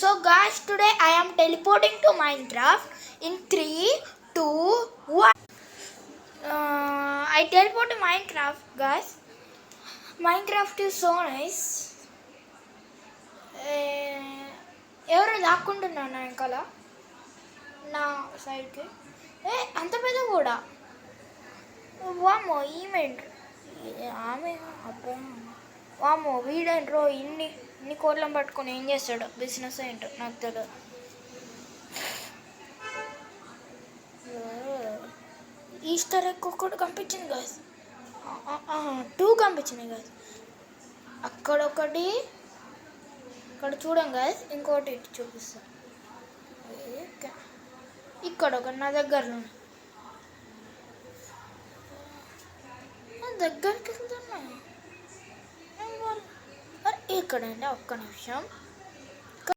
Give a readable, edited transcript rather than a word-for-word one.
So guys, today I am teleporting to Minecraft in 3, 2, 1. I teleport to Minecraft, guys. Minecraft is so nice. ఎవరో దాక్కుంటున్నాను నా వెనకాల నా సైడ్కి. అంత పెద్ద కూడా వామో ఈమెంట్ ఆమె అబ్బా వామో వీడేంట్రో ఇన్ని కోట్లను పట్టుకొని ఏం చేస్తాడో బిజినెస్ ఏంటో నాకు తెలియదు. ఈస్టర్ ఎగ్ ఒక్కటి కనిపించింది గాయస్, 2 కనిపించినాయి గాయస్. అక్కడొకటి, ఇక్కడ చూడండి గాయస్, ఇంకోటి ఇటు చూపిస్తాను. ఇక్కడ ఒకటి నా దగ్గరలో దగ్గరికి వెళ్తున్నాయి. ఇక్కడండి ఒక్క నిమిషం.